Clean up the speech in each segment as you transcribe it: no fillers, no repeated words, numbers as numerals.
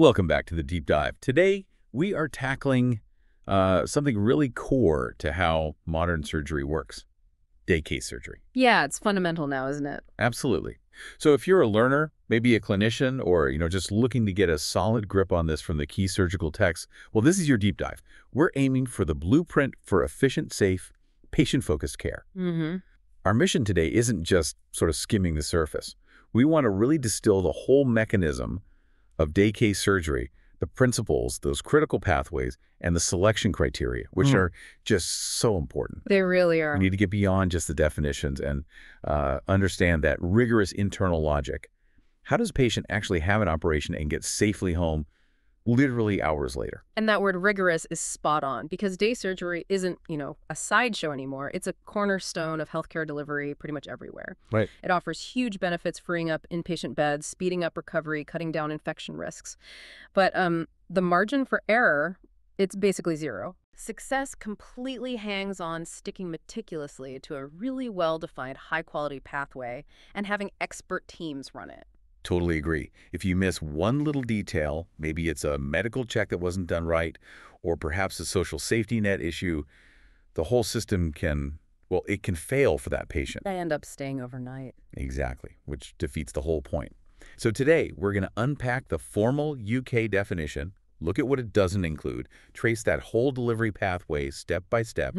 Welcome back to the Deep Dive. Today, we are tackling something really core to how modern surgery works, day case surgery. Yeah, it's fundamental now, isn't it? Absolutely. So if you're a learner, maybe a clinician, or just looking to get a solid grip on this from the key surgical texts, well, this is your deep dive. We're aiming for the blueprint for efficient, safe, patient-focused care. Mm-hmm. Our mission today isn't just sort of skimming the surface. We want to really distill the whole mechanism of day case surgery, the principles, those critical pathways, and the selection criteria, which are just so important. They really We are. need to get beyond just the definitions and understand that rigorous internal logic. How does a patient actually have an operation and get safely home literally hours later? And that word rigorous is spot on because day surgery isn't, a sideshow anymore. It's a cornerstone of healthcare delivery pretty much everywhere. Right. It offers huge benefits, freeing up inpatient beds, speeding up recovery, cutting down infection risks. But the margin for error, it's basically zero. Success completely hangs on sticking meticulously to a really well-defined, high-quality pathway and having expert teams run it. Totally agree. If you miss one little detail, maybe it's a medical check that wasn't done right, or perhaps a social safety net issue, the whole system it can fail for that patient. I end up staying overnight. Exactly, which defeats the whole point. So today, we're going to unpack the formal UK definition, look at what it doesn't include, trace that whole delivery pathway step by step.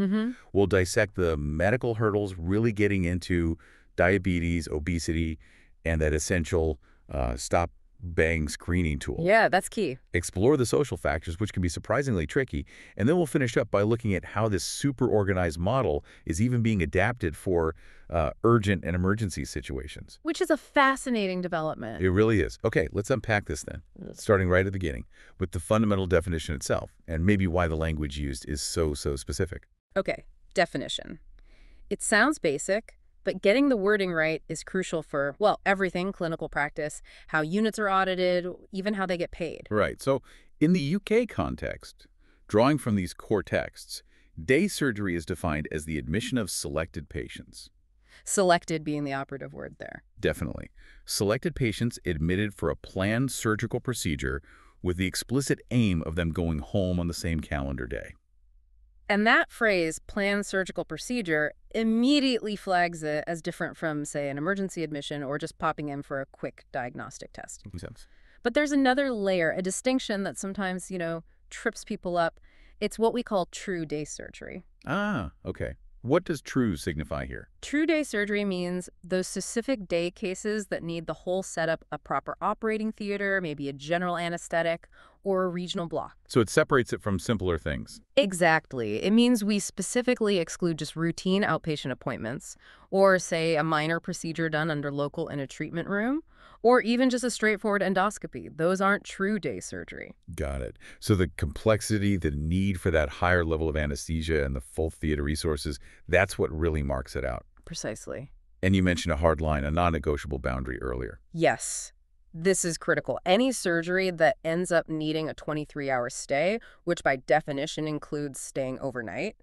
We'll dissect the medical hurdles, really getting into diabetes, obesity, and that essential stop-bang screening tool. Yeah, that's key. Explore the social factors, which can be surprisingly tricky, and then we'll finish up by looking at how this super-organized model is even being adapted for urgent and emergency situations. Which is a fascinating development. It really is. Okay, let's unpack this then, starting right at the beginning with the fundamental definition itself, and maybe why the language used is so specific. Okay, definition. It sounds basic, but getting the wording right is crucial for, well, everything, clinical practice, how units are audited, even how they get paid. Right. So in the UK context, drawing from these core texts, day surgery is defined as the admission of selected patients. Selected being the operative word there. Definitely. Selected patients admitted for a planned surgical procedure with the explicit aim of them going home on the same calendar day. And that phrase, planned surgical procedure, immediately flags it as different from, say, an emergency admission or just popping in for a quick diagnostic test. Makes sense. But there's another layer, a distinction that sometimes, trips people up. It's what we call true day surgery. Ah, okay. What does true signify here? True day surgery means those specific day cases that need the whole setup, a proper operating theater, maybe a general anesthetic, or a regional block. So it separates it from simpler things. Exactly. It means we specifically exclude just routine outpatient appointments, or say a minor procedure done under local in a treatment room, or even just a straightforward endoscopy. Those aren't true day surgery. Got it. So the complexity, the need for that higher level of anesthesia and the full theater resources, that's what really marks it out. Precisely. And you mentioned a hard line, a non-negotiable boundary earlier. Yes. This is critical. Any surgery that ends up needing a 23-hour stay, which by definition includes staying overnight,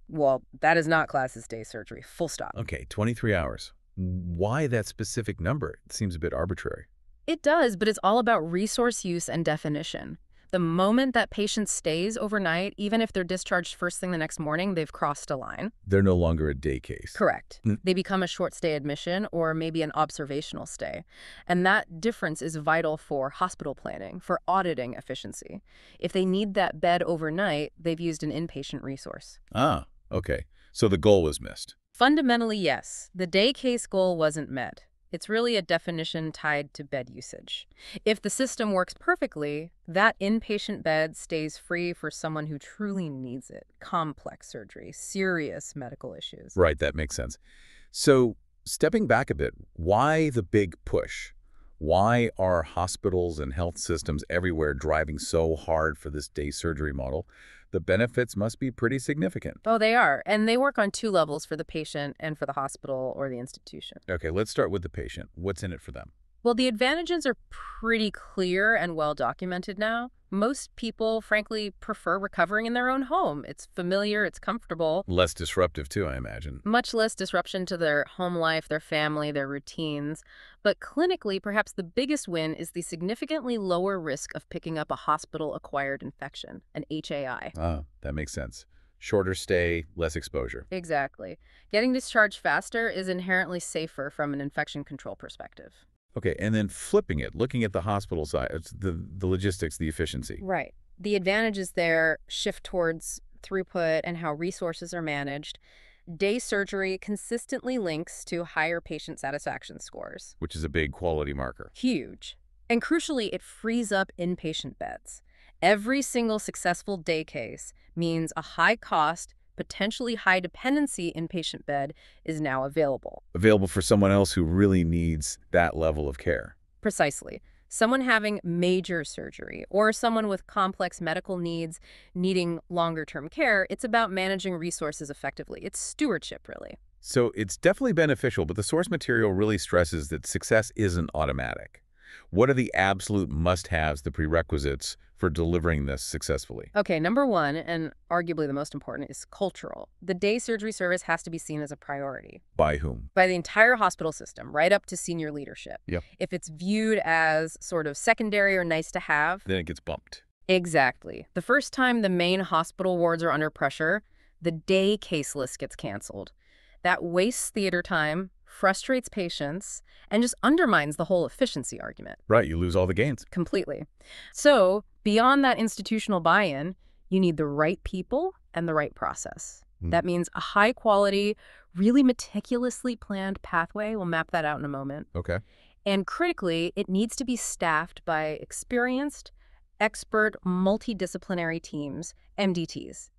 well, that is not classed as day surgery. Full stop. Okay, 23 hours. Why that specific number? It seems a bit arbitrary. It does, but it's all about resource use and definition. The moment that patient stays overnight, even if they're discharged first thing the next morning, they've crossed a line. They're no longer a day case. Correct. They become a short stay admission or maybe an observational stay. And that difference is vital for hospital planning, for auditing efficiency. If they need that bed overnight, they've used an inpatient resource. Ah, okay. So the goal was missed. Fundamentally, yes. The day case goal wasn't met. It's really a definition tied to bed usage. If the system works perfectly, that inpatient bed stays free for someone who truly needs it. Complex surgery, serious medical issues. Right, that makes sense. So stepping back a bit, why the big push? Why are hospitals and health systems everywhere driving so hard for this day surgery model? The benefits must be pretty significant. Oh, they are. And they work on two levels for the patient and for the hospital or the institution. Okay, let's start with the patient. What's in it for them? Well, the advantages are pretty clear and well documented now. Most people, frankly, prefer recovering in their own home. It's familiar, it's comfortable, Less disruptive, too, I imagine. much less disruption to their home life, their family, their routines. But clinically, perhaps the biggest win is the significantly lower risk of picking up a hospital-acquired infection, an HAI. Ah, that makes sense. Shorter stay, less exposure. Exactly. Getting discharged faster is inherently safer from an infection control perspective. Okay, and then flipping it, looking at the hospital side, it's the logistics, the efficiency. Right. The advantages there shift towards throughput and how resources are managed. Day surgery consistently links to higher patient satisfaction scores. Which is a big quality marker. Huge. And crucially, it frees up inpatient beds. Every single successful day case means a high-cost, potentially high-dependency inpatient bed is now available. Available for someone else who really needs that level of care. Precisely. Someone having major surgery or someone with complex medical needs needing longer-term care, it's about managing resources effectively. It's stewardship, really. So it's definitely beneficial, but the source material really stresses that success isn't automatic. What are the absolute must-haves, the prerequisites for delivering this successfully? Okay, number one, and arguably the most important, is cultural. The day surgery service has to be seen as a priority By whom? by the entire hospital system, right up to senior leadership. Yep. If it's viewed as sort of secondary or nice to have, Then it gets bumped. exactly. The first time the main hospital wards are under pressure, the day case list gets canceled. That wastes theater time, frustrates patients, and just undermines the whole efficiency argument. Right, you lose all the gains. Completely. So, beyond that institutional buy-in, you need the right people and the right process. That means a high-quality, really meticulously planned pathway. We'll map that out in a moment. Okay. And critically, it needs to be staffed by experienced, expert, multidisciplinary teams, MDTs.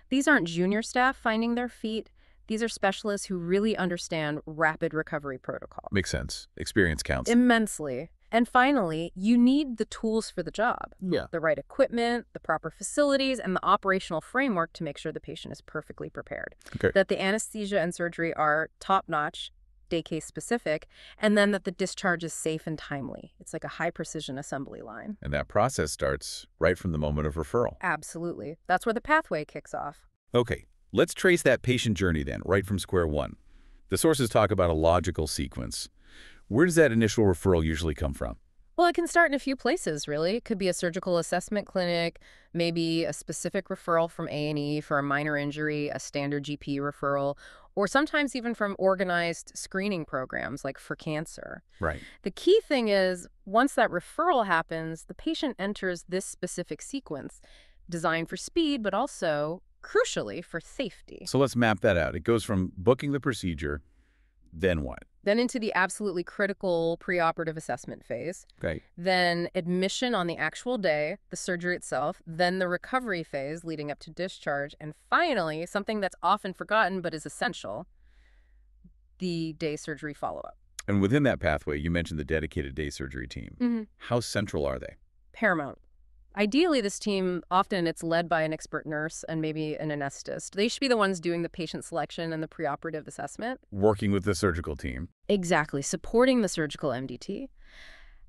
These aren't junior staff finding their feet. These are specialists who really understand rapid recovery protocol. Makes sense. Experience counts. Immensely. And finally, you need the tools for the job. Yeah. The right equipment, the proper facilities, and the operational framework to make sure the patient is perfectly prepared. Okay. That the anesthesia and surgery are top-notch, day case specific, and then that the discharge is safe and timely. It's like a high-precision assembly line. And that process starts right from the moment of referral. Absolutely. That's where the pathway kicks off. Okay. Let's trace that patient journey then, right from square one. The sources talk about a logical sequence. Where does that initial referral usually come from? Well, it can start in a few places, really. It could be a surgical assessment clinic, maybe a specific referral from A&E for a minor injury, a standard GP referral, or sometimes even from organized screening programs like for cancer. Right. The key thing is, once that referral happens, the patient enters this specific sequence, designed for speed, but also, crucially, for safety. So let's map that out. It goes from booking the procedure, then what? Then into the absolutely critical preoperative assessment phase. Okay. Then admission on the actual day, the surgery itself, then the recovery phase leading up to discharge, and finally, something that's often forgotten but is essential, the day surgery follow-up. And within that pathway, you mentioned the dedicated day surgery team. How central are they? Paramount. Ideally, this team, often it's led by an expert nurse and maybe an anesthetist. They should be the ones doing the patient selection and the preoperative assessment. Working with the surgical team. Exactly, supporting the surgical MDT.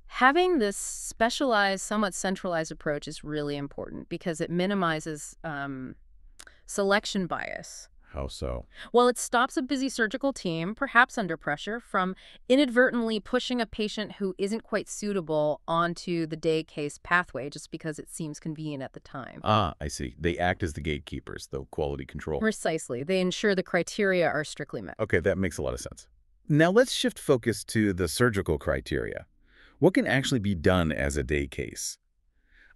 Having this specialized, somewhat centralized approach is really important because it minimizes selection bias. How so? Well, it stops a busy surgical team, perhaps under pressure, from inadvertently pushing a patient who isn't quite suitable onto the day case pathway just because it seems convenient at the time. Ah, I see. They act as the gatekeepers, the quality control. Precisely. They ensure the criteria are strictly met. Okay, that makes a lot of sense. Now let's shift focus to the surgical criteria. What can actually be done as a day case?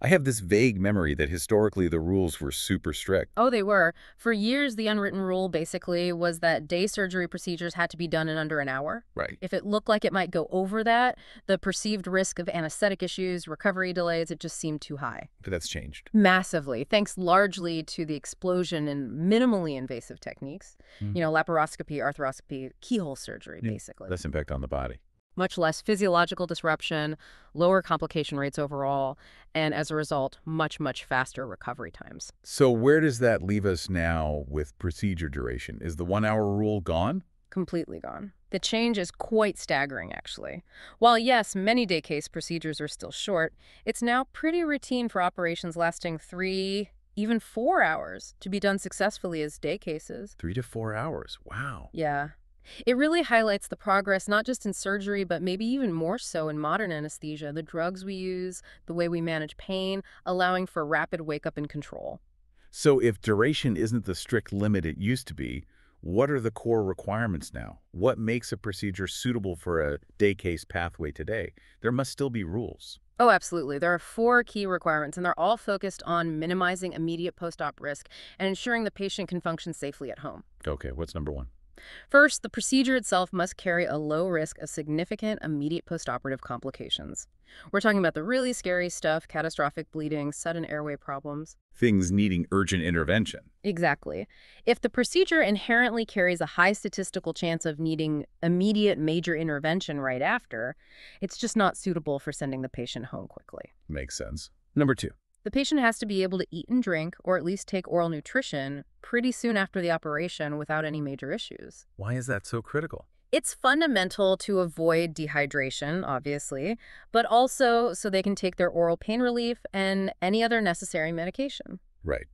I have this vague memory that historically the rules were super strict. Oh, they were. For years, the unwritten rule basically was that day surgery procedures had to be done in under an hour. Right. If it looked like it might go over that, the perceived risk of anesthetic issues, recovery delays, it just seemed too high. But that's changed. Massively, thanks largely to the explosion in minimally invasive techniques. You know, laparoscopy, arthroscopy, keyhole surgery, basically. Less impact on the body. Much less physiological disruption, lower complication rates overall, and as a result, much, much faster recovery times. So where does that leave us now with procedure duration? Is the 1 hour rule gone? Completely gone. The change is quite staggering, actually. While yes, many day case procedures are still short, it's now pretty routine for operations lasting 3, even 4 hours to be done successfully as day cases. 3 to 4 hours. Wow. Yeah. It really highlights the progress not just in surgery, but maybe even more so in modern anesthesia, the drugs we use, the way we manage pain, allowing for rapid wake-up and control. So if duration isn't the strict limit it used to be, what are the core requirements now? What makes a procedure suitable for a day case pathway today? There must still be rules. Oh, absolutely. There are 4 key requirements, and they're all focused on minimizing immediate post-op risk and ensuring the patient can function safely at home. Okay, what's number one? First, the procedure itself must carry a low risk of significant immediate postoperative complications. We're talking about the really scary stuff, catastrophic bleeding, sudden airway problems. Things needing urgent intervention. Exactly. If the procedure inherently carries a high statistical chance of needing immediate major intervention right after, it's just not suitable for sending the patient home quickly. Makes sense. Number two. The patient has to be able to eat and drink, or at least take oral nutrition, pretty soon after the operation without any major issues. Why is that so critical? It's fundamental to avoid dehydration, obviously, but also so they can take their oral pain relief and any other necessary medication. Right.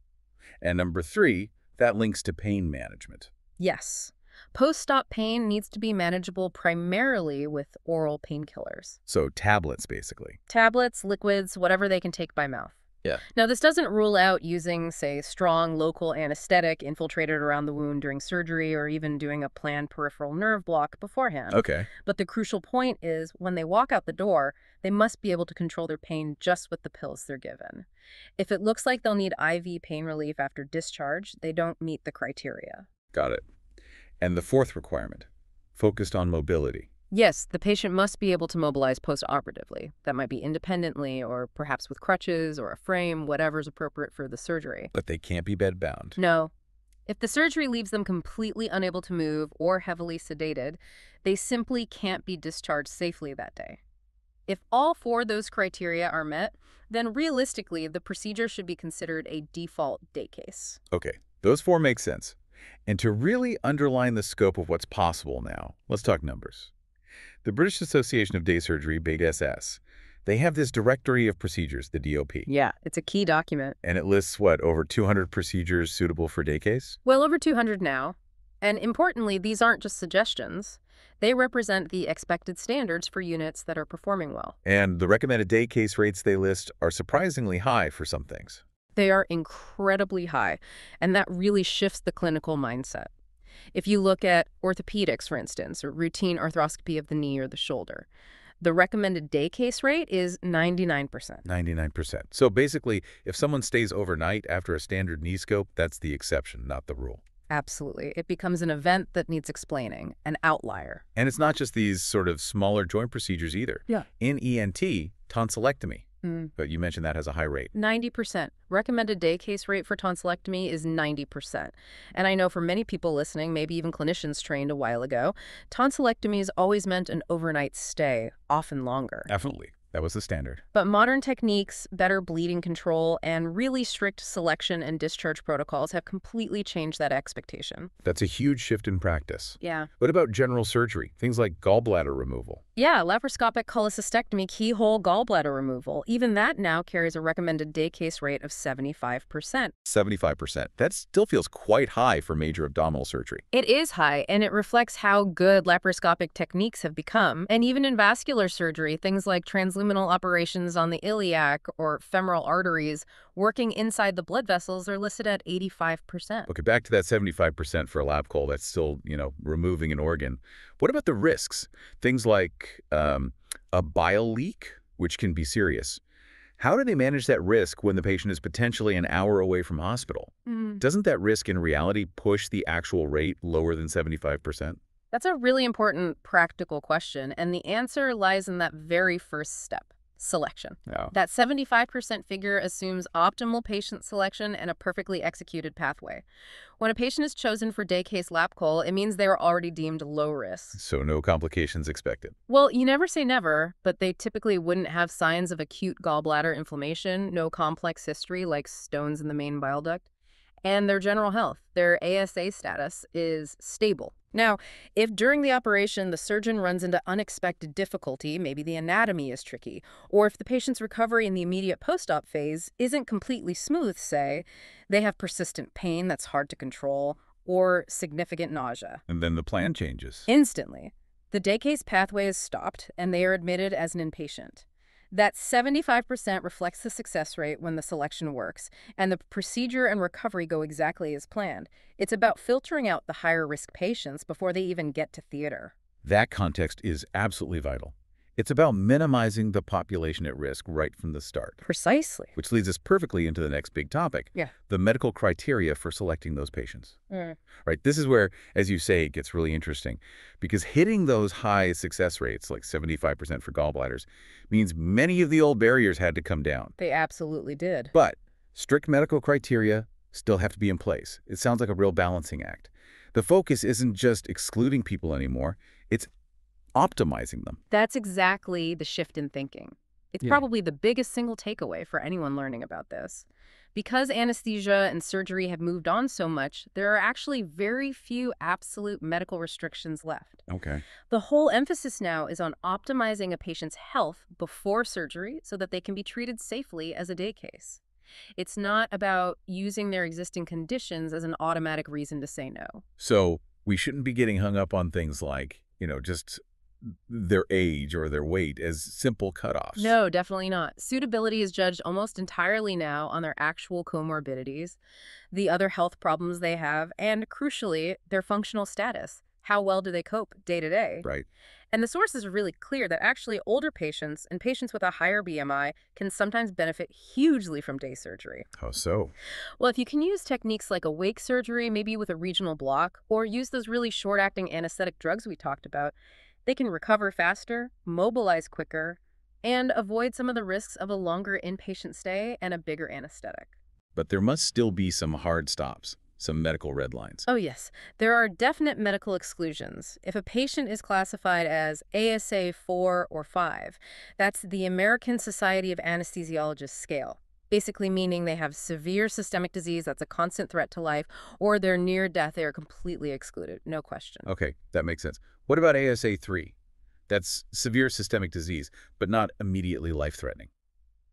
And number three, that links to pain management. Yes. Post-op pain needs to be manageable primarily with oral painkillers. So tablets, basically. Tablets, liquids, whatever they can take by mouth. Yeah. Now, this doesn't rule out using, say, strong local anesthetic infiltrated around the wound during surgery or even doing a planned peripheral nerve block beforehand. Okay. But the crucial point is when they walk out the door, they must be able to control their pain just with the pills they're given. If it looks like they'll need IV pain relief after discharge, they don't meet the criteria. Got it. And the fourth requirement, focused on mobility. Yes, the patient must be able to mobilize post-operatively. That might be independently or perhaps with crutches or a frame, whatever's appropriate for the surgery. But they can't be bedbound. No. If the surgery leaves them completely unable to move or heavily sedated, they simply can't be discharged safely that day. If all 4 of those criteria are met, then realistically, the procedure should be considered a default day case. Okay, those 4 make sense. And to really underline the scope of what's possible now, let's talk numbers. The British Association of Day Surgery, big SS, they have this directory of procedures, the DOP. Yeah, it's a key document. And it lists, what, over 200 procedures suitable for day case? Well over 200 now. And importantly, these aren't just suggestions. They represent the expected standards for units that are performing well. And the recommended day case rates they list are surprisingly high for some things. They are incredibly high, and that really shifts the clinical mindset. If you look at orthopedics, for instance, or routine arthroscopy of the knee or the shoulder, the recommended day case rate is 99%. 99%. So basically, if someone stays overnight after a standard knee scope, that's the exception, not the rule. Absolutely. It becomes an event that needs explaining, an outlier. And it's not just these sort of smaller joint procedures either. Yeah. In ENT, tonsillectomy. But you mentioned that has a high rate. 90%. Recommended day case rate for tonsillectomy is 90%. And I know for many people listening, maybe even clinicians trained a while ago, tonsillectomy has always meant an overnight stay, often longer. Absolutely. That was the standard. But modern techniques, better bleeding control, and really strict selection and discharge protocols have completely changed that expectation. That's a huge shift in practice. Yeah. What about general surgery? Things like gallbladder removal. Yeah, laparoscopic cholecystectomy, keyhole gallbladder removal. Even that now carries a recommended day case rate of 75%. 75%. That still feels quite high for major abdominal surgery. It is high, and it reflects how good laparoscopic techniques have become. And even in vascular surgery, things like transluminal operations on the iliac or femoral arteries working inside the blood vessels are listed at 85%. Okay, back to that 75% for a lap call. That's still, removing an organ. What about the risks? Things like a bile leak, which can be serious. How do they manage that risk when the patient is potentially an hour away from hospital? Doesn't that risk in reality push the actual rate lower than 75%? That's a really important practical question, and the answer lies in that very first step. Selection. Oh. That 75% figure assumes optimal patient selection and a perfectly executed pathway. When a patient is chosen for day case lap call, it means they are already deemed low risk. So no complications expected. Well, you never say never, but they typically wouldn't have signs of acute gallbladder inflammation, no complex history like stones in the main bile duct, and their general health, their ASA status, is stable. Now, if during the operation the surgeon runs into unexpected difficulty, maybe the anatomy is tricky, or if the patient's recovery in the immediate post-op phase isn't completely smooth, say, they have persistent pain that's hard to control, or significant nausea. And then the plan changes. Instantly, the day case pathway is stopped and they are admitted as an inpatient. That 75% reflects the success rate when the selection works, and the procedure and recovery go exactly as planned. It's about filtering out the higher risk patients before they even get to theater. That context is absolutely vital. It's about minimizing the population at risk right from the start. Precisely. Which leads us perfectly into the next big topic, Yeah. the medical criteria for selecting those patients. Mm. Right? This is where, as you say, it gets really interesting, because hitting those high success rates, like 75% for gallbladders, means many of the old barriers had to come down. They absolutely did. But strict medical criteria still have to be in place. It sounds like a real balancing act. The focus isn't just excluding people anymore, it's optimizing them. That's exactly the shift in thinking. It's Yeah. probably the biggest single takeaway for anyone learning about this. Because anesthesia and surgery have moved on so much, there are actually very few absolute medical restrictions left. Okay. The whole emphasis now is on optimizing a patient's health before surgery so that they can be treated safely as a day case. It's not about using their existing conditions as an automatic reason to say no. So we shouldn't be getting hung up on things like, just their age or their weight as simple cutoffs. No, definitely not. Suitability is judged almost entirely now on their actual comorbidities, the other health problems they have, and crucially, their functional status. How well do they cope day to day? Right. And the sources are really clear that actually older patients and patients with a higher BMI can sometimes benefit hugely from day surgery. How so? Well, if you can use techniques like awake surgery, maybe with a regional block, or use those really short-acting anesthetic drugs we talked about, they can recover faster, mobilize quicker, and avoid some of the risks of a longer inpatient stay and a bigger anesthetic. But there must still be some hard stops, some medical red lines. Oh yes, there are definite medical exclusions. If a patient is classified as ASA 4 or 5, that's the American Society of Anesthesiologists scale, basically meaning they have severe systemic disease that's a constant threat to life, or they're near death, they are completely excluded, no question. Okay, that makes sense. What about ASA 3? That's severe systemic disease, but not immediately life-threatening.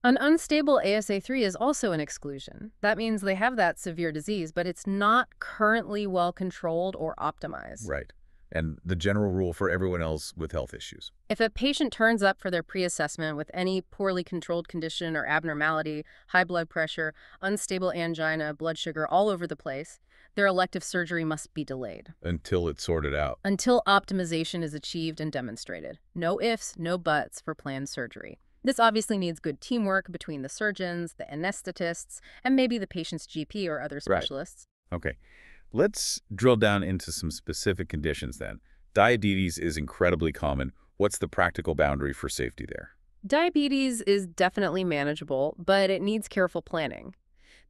An unstable ASA3 is also an exclusion. That means they have that severe disease, but it's not currently well controlled or optimized. Right. And the general rule for everyone else with health issues. If a patient turns up for their pre-assessment with any poorly controlled condition or abnormality, high blood pressure, unstable angina, blood sugar all over the place, their elective surgery must be delayed. Until it's sorted out. Until optimization is achieved and demonstrated. No ifs, no buts for planned surgery. This obviously needs good teamwork between the surgeons, the anesthetists, and maybe the patient's GP or other specialists. Right. Okay. Let's drill down into some specific conditions then. Diabetes is incredibly common. What's the practical boundary for safety there? Diabetes is definitely manageable, but it needs careful planning.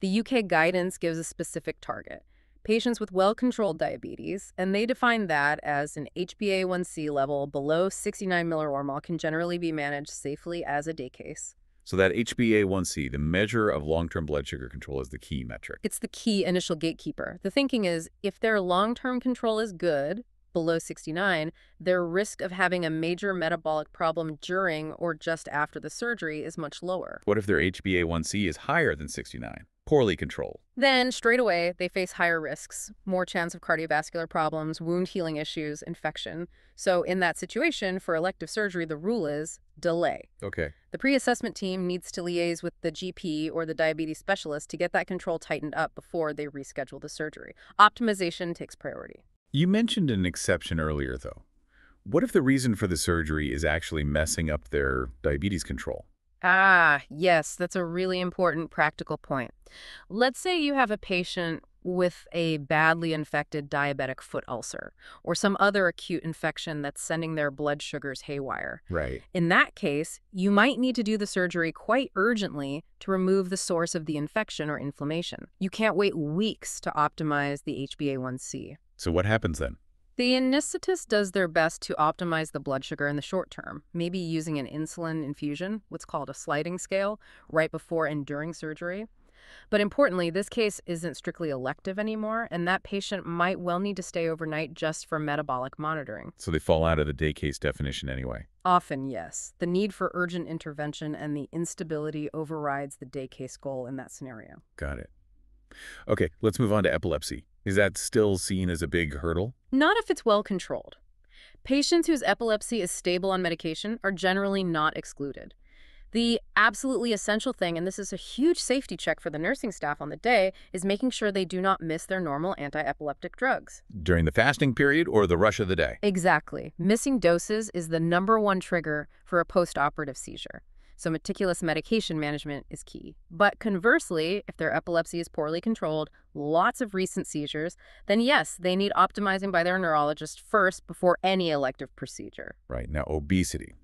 The UK guidance gives a specific target. Patients with well-controlled diabetes, and they define that as an HbA1c level below 69 millirormol can generally be managed safely as a day case. So that HbA1c, the measure of long-term blood sugar control, is the key metric. It's the key initial gatekeeper. The thinking is, if their long-term control is good, below 69, their risk of having a major metabolic problem during or just after the surgery is much lower. What if their HbA1c is higher than 69? Poorly controlled. Then, straight away, they face higher risks, more chance of cardiovascular problems, wound healing issues, infection. So in that situation, for elective surgery, the rule is delay. Okay. The pre-assessment team needs to liaise with the GP or the diabetes specialist to get that control tightened up before they reschedule the surgery. Optimization takes priority. You mentioned an exception earlier, though. What if the reason for the surgery is actually messing up their diabetes control? Ah, yes, that's a really important practical point. Let's say you have a patient with a badly infected diabetic foot ulcer or some other acute infection that's sending their blood sugars haywire. Right. In that case, you might need to do the surgery quite urgently to remove the source of the infection or inflammation. You can't wait weeks to optimize the HbA1c. So what happens then? The anesthetist does their best to optimize the blood sugar in the short term, maybe using an insulin infusion, what's called a sliding scale, right before and during surgery. But importantly, this case isn't strictly elective anymore, and that patient might well need to stay overnight just for metabolic monitoring. So they fall out of the day case definition anyway. Often, yes. The need for urgent intervention and the instability overrides the day case goal in that scenario. Got it. Okay, let's move on to epilepsy. Is that still seen as a big hurdle? Not if it's well controlled. Patients whose epilepsy is stable on medication are generally not excluded. The absolutely essential thing, and this is a huge safety check for the nursing staff on the day, is making sure they do not miss their normal anti-epileptic drugs. During the fasting period or the rush of the day? Exactly. Missing doses is the #1 trigger for a postoperative seizure. So meticulous medication management is key. But conversely, if their epilepsy is poorly controlled, lots of recent seizures, then yes, they need optimizing by their neurologist first before any elective procedure. Right. Now, obesity.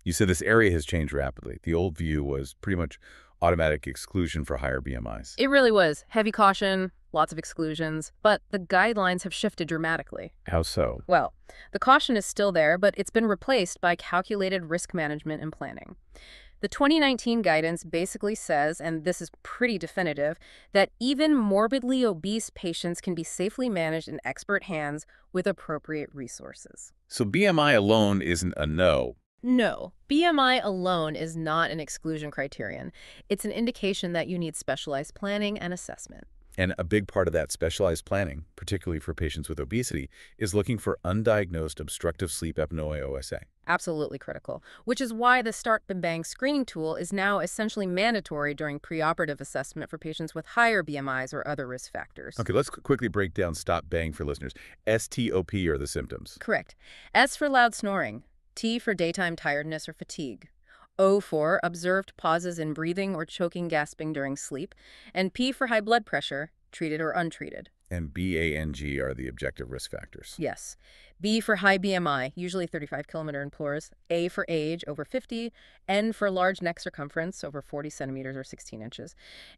You said this area has changed rapidly. The old view was pretty much automatic exclusion for higher BMIs. It really was. Heavy caution, lots of exclusions, but the guidelines have shifted dramatically. How so? Well, the caution is still there, but it's been replaced by calculated risk management and planning. The 2019 guidance basically says, and this is pretty definitive, that even morbidly obese patients can be safely managed in expert hands with appropriate resources. So BMI alone isn't a no. No, BMI alone is not an exclusion criterion. It's an indication that you need specialized planning and assessment. And a big part of that specialized planning, particularly for patients with obesity, is looking for undiagnosed obstructive sleep apnea OSA. Absolutely critical, which is why the Start Bang Screening tool is now essentially mandatory during preoperative assessment for patients with higher BMIs or other risk factors. Okay, let's quickly break down Stop Bang for listeners. STOP are the symptoms. Correct. S for loud snoring, T for daytime tiredness or fatigue, O for observed pauses in breathing or choking gasping during sleep, and P for high blood pressure, treated or untreated. And BANG are the objective risk factors. Yes. B for high BMI, usually 35 kilometer in plurs, A for age, over 50, N for large neck circumference, over 40 centimeters or 16 inches,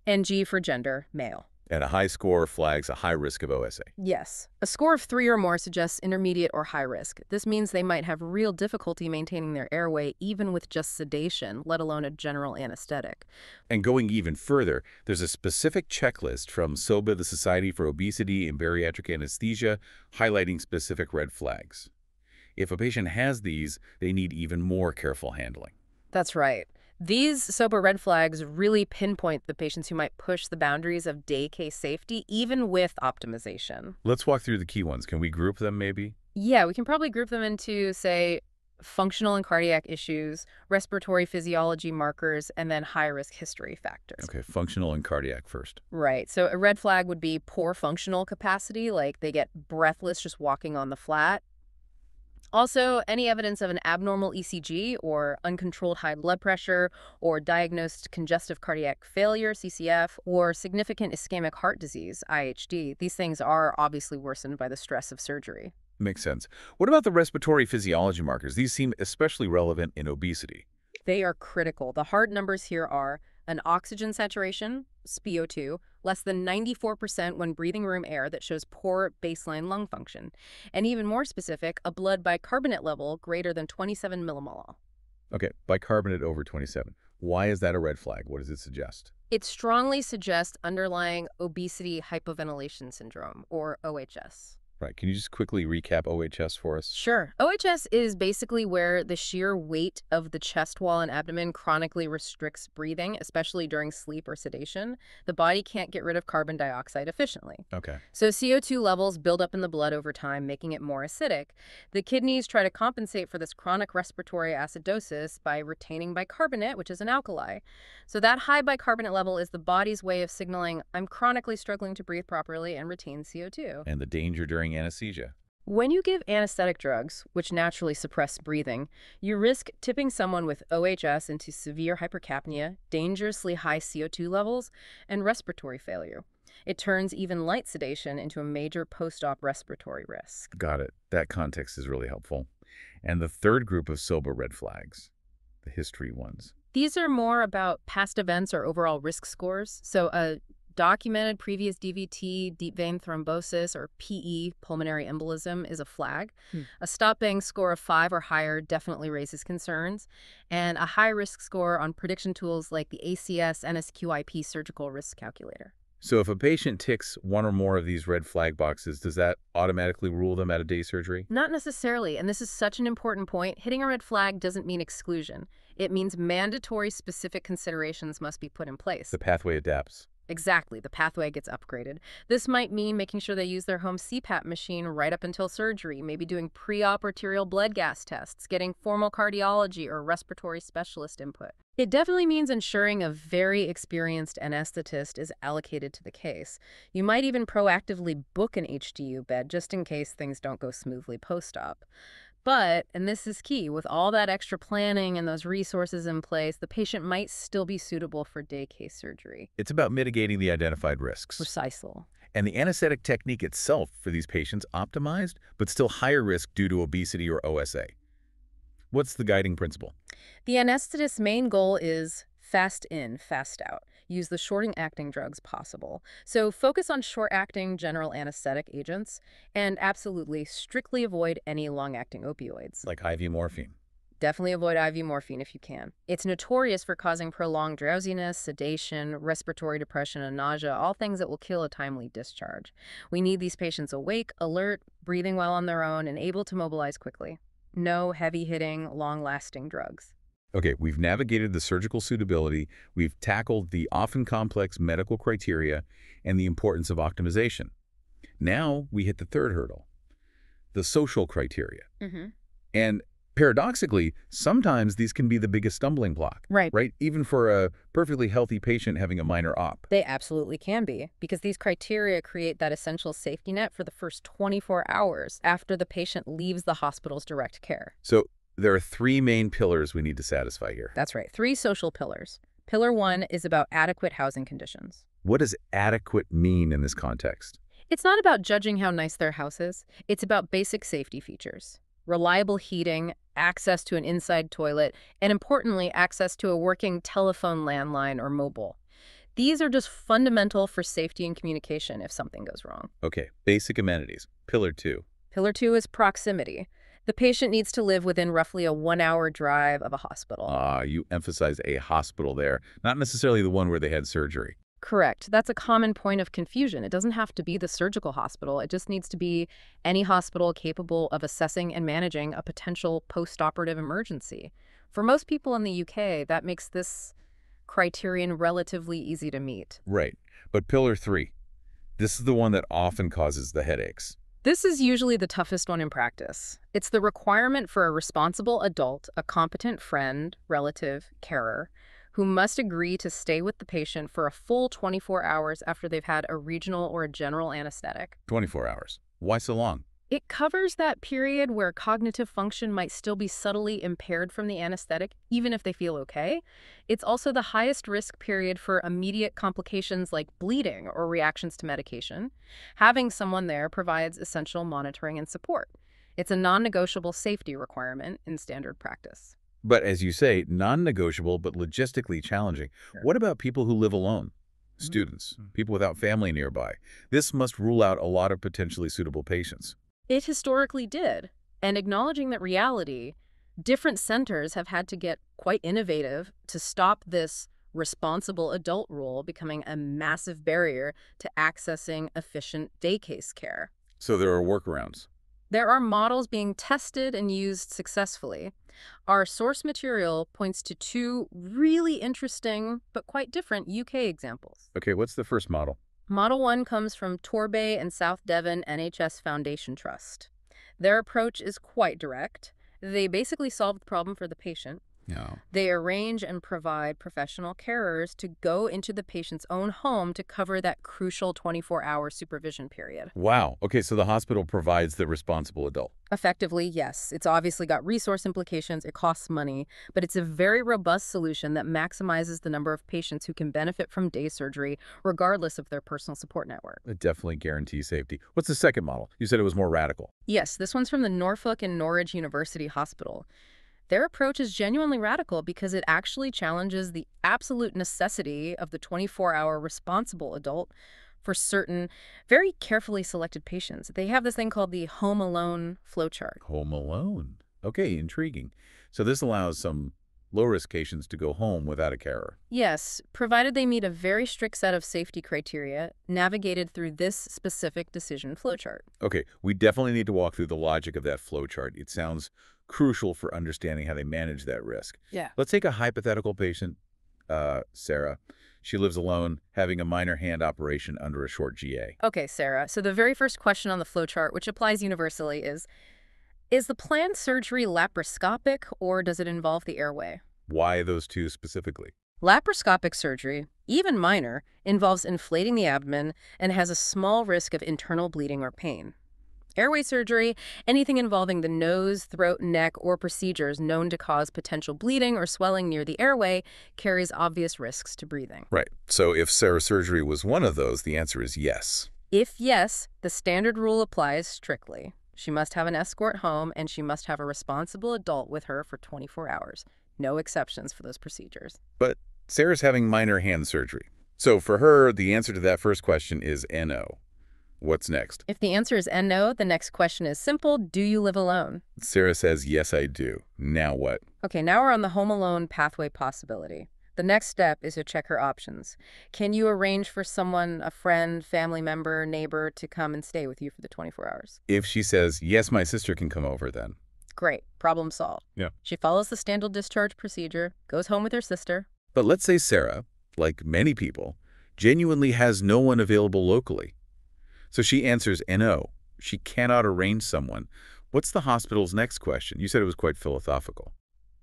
and G for gender, male. And a high score flags a high risk of OSA. Yes. A score of 3 or more suggests intermediate or high risk. This means they might have real difficulty maintaining their airway even with just sedation, let alone a general anesthetic. And going even further, there's a specific checklist from SOBA, the Society for Obesity and Bariatric Anesthesia, highlighting specific red flags. If a patient has these, they need even more careful handling. That's right. These SOBA red flags really pinpoint the patients who might push the boundaries of day case safety, even with optimization. Let's walk through the key ones. Can we group them maybe? Yeah, we can probably group them into, say, functional and cardiac issues, respiratory physiology markers, and then high-risk history factors. Okay, functional and cardiac first. Right. So a red flag would be poor functional capacity, like they get breathless just walking on the flat. Also, any evidence of an abnormal ECG or uncontrolled high blood pressure or diagnosed congestive cardiac failure, CCF, or significant ischemic heart disease, IHD, these things are obviously worsened by the stress of surgery. Makes sense. What about the respiratory physiology markers? These seem especially relevant in obesity. They are critical. The hard numbers here are an oxygen saturation, SpO2, less than 94% when breathing room air that shows poor baseline lung function. And even more specific, a blood bicarbonate level greater than 27 millimole. Okay, bicarbonate over 27. Why is that a red flag? What does it suggest? It strongly suggests underlying obesity hypoventilation syndrome, or OHS. Right. Can you just quickly recap OHS for us? Sure. OHS is basically where the sheer weight of the chest wall and abdomen chronically restricts breathing, especially during sleep or sedation. The body can't get rid of carbon dioxide efficiently. Okay. So CO2 levels build up in the blood over time, making it more acidic. The kidneys try to compensate for this chronic respiratory acidosis by retaining bicarbonate, which is an alkali. So that high bicarbonate level is the body's way of signaling, I'm chronically struggling to breathe properly and retain CO2. And the danger during anesthesia. When you give anesthetic drugs, which naturally suppress breathing, you risk tipping someone with OHS into severe hypercapnia, dangerously high CO2 levels, and respiratory failure. It turns even light sedation into a major post-op respiratory risk. Got it. That context is really helpful. And the third group of SOBA red flags, the history ones. These are more about past events or overall risk scores. So a documented previous DVT, deep vein thrombosis, or PE, pulmonary embolism, is a flag. A stop bang score of 5 or higher definitely raises concerns, and a high-risk score on prediction tools like the ACS NSQIP surgical risk calculator. So if a patient ticks one or more of these red flag boxes, does that automatically rule them out of day surgery? Not necessarily, and this is such an important point. Hitting a red flag doesn't mean exclusion. It means mandatory specific considerations must be put in place. The pathway adapts. Exactly, the pathway gets upgraded. This might mean making sure they use their home CPAP machine right up until surgery, maybe doing preoperative blood gas tests, getting formal cardiology or respiratory specialist input. It definitely means ensuring a very experienced anesthetist is allocated to the case. You might even proactively book an HDU bed just in case things don't go smoothly post-op. But, and this is key, with all that extra planning and those resources in place, the patient might still be suitable for day case surgery. It's about mitigating the identified risks. Precisely. And the anesthetic technique itself for these patients optimized, but still higher risk due to obesity or OSA. What's the guiding principle? The anesthetist's main goal is fast in, fast out. Use the short-acting drugs possible. So focus on short-acting general anesthetic agents and absolutely strictly avoid any long-acting opioids. Like IV morphine. Definitely avoid IV morphine if you can. It's notorious for causing prolonged drowsiness, sedation, respiratory depression, and nausea, all things that will kill a timely discharge. We need these patients awake, alert, breathing well on their own, and able to mobilize quickly. No heavy-hitting, long-lasting drugs. Okay, we've navigated the surgical suitability, we've tackled the often complex medical criteria, and the importance of optimization. Now we hit the third hurdle, the social criteria. And paradoxically, sometimes these can be the biggest stumbling block. Right? Even for a perfectly healthy patient having a minor op. They absolutely can be, because these criteria create that essential safety net for the first 24 hours after the patient leaves the hospital's direct care. So there are 3 main pillars we need to satisfy here. That's right, 3 social pillars. Pillar 1 is about adequate housing conditions. What does adequate mean in this context? It's not about judging how nice their house is. It's about basic safety features. Reliable heating, access to an inside toilet, and importantly, access to a working telephone landline or mobile. These are just fundamental for safety and communication if something goes wrong. Okay, basic amenities. Pillar 2. Pillar 2 is proximity. The patient needs to live within roughly a 1-hour drive of a hospital. You emphasize a hospital there, not necessarily the one where they had surgery. Correct. That's a common point of confusion. It doesn't have to be the surgical hospital. It just needs to be any hospital capable of assessing and managing a potential post-operative emergency. For most people in the UK, that makes this criterion relatively easy to meet. Right. But pillar 3, this is the one that often causes the headaches. This is usually the toughest one in practice. It's the requirement for a responsible adult, a competent friend, relative, carer, who must agree to stay with the patient for a full 24 hours after they've had a regional or a general anesthetic. 24 hours. Why so long? It covers that period where cognitive function might still be subtly impaired from the anesthetic, even if they feel okay. It's also the highest risk period for immediate complications like bleeding or reactions to medication. Having someone there provides essential monitoring and support. It's a non-negotiable safety requirement in standard practice. But as you say, non-negotiable but logistically challenging. Sure. What about people who live alone? Students, people without family nearby. This must rule out a lot of potentially suitable patients. It historically did. And acknowledging that reality, different centers have had to get quite innovative to stop this responsible adult rule becoming a massive barrier to accessing efficient day case care. So there are workarounds. There are models being tested and used successfully. Our source material points to 2 really interesting but quite different UK examples. Okay, what's the first model? Model 1 comes from Torbay and South Devon NHS Foundation Trust. Their approach is quite direct. They basically solve the problem for the patient. No. They arrange and provide professional carers to go into the patient's own home to cover that crucial 24-hour supervision period. Wow. Okay, so the hospital provides the responsible adult. Effectively, yes. It's obviously got resource implications, it costs money, but it's a very robust solution that maximizes the number of patients who can benefit from day surgery, regardless of their personal support network. It definitely guarantees safety. What's the second model? You said it was more radical. Yes, this one's from the Norfolk and Norwich University Hospital. Their approach is genuinely radical because it actually challenges the absolute necessity of the 24-hour responsible adult for certain very carefully selected patients. They have this thing called the home alone flowchart. Home alone. Okay, intriguing. So this allows some low-risk patients to go home without a carer. Yes, provided they meet a very strict set of safety criteria navigated through this specific decision flowchart. Okay, we definitely need to walk through the logic of that flowchart. It sounds crucial for understanding how they manage that risk. Yeah. Let's take a hypothetical patient, Sarah. She lives alone, having a minor hand operation under a short GA. Okay, Sarah. So the very first question on the flowchart, which applies universally, is the planned surgery laparoscopic or does it involve the airway? Why those two specifically? Laparoscopic surgery, even minor, involves inflating the abdomen and has a small risk of internal bleeding or pain. Airway surgery, anything involving the nose, throat, neck, or procedures known to cause potential bleeding or swelling near the airway, carries obvious risks to breathing. Right. So if Sarah's surgery was one of those, the answer is yes. If yes, the standard rule applies strictly. She must have an escort home, and she must have a responsible adult with her for 24 hours. No exceptions for those procedures. But Sarah's having minor hand surgery. So for her, the answer to that first question is NO. What's next? If the answer is no, the next question is simple. Do you live alone? Sarah says, yes, I do. Now what? Okay, now we're on the home alone pathway possibility. The next step is to check her options. Can you arrange for someone, a friend, family member, neighbor, to come and stay with you for the 24 hours? If she says, yes, my sister can come over then. Great. Problem solved. Yeah. She follows the standard discharge procedure, goes home with her sister. But let's say Sarah, like many people, genuinely has no one available locally. So she answers NO. She cannot arrange someone. What's the hospital's next question? You said it was quite philosophical.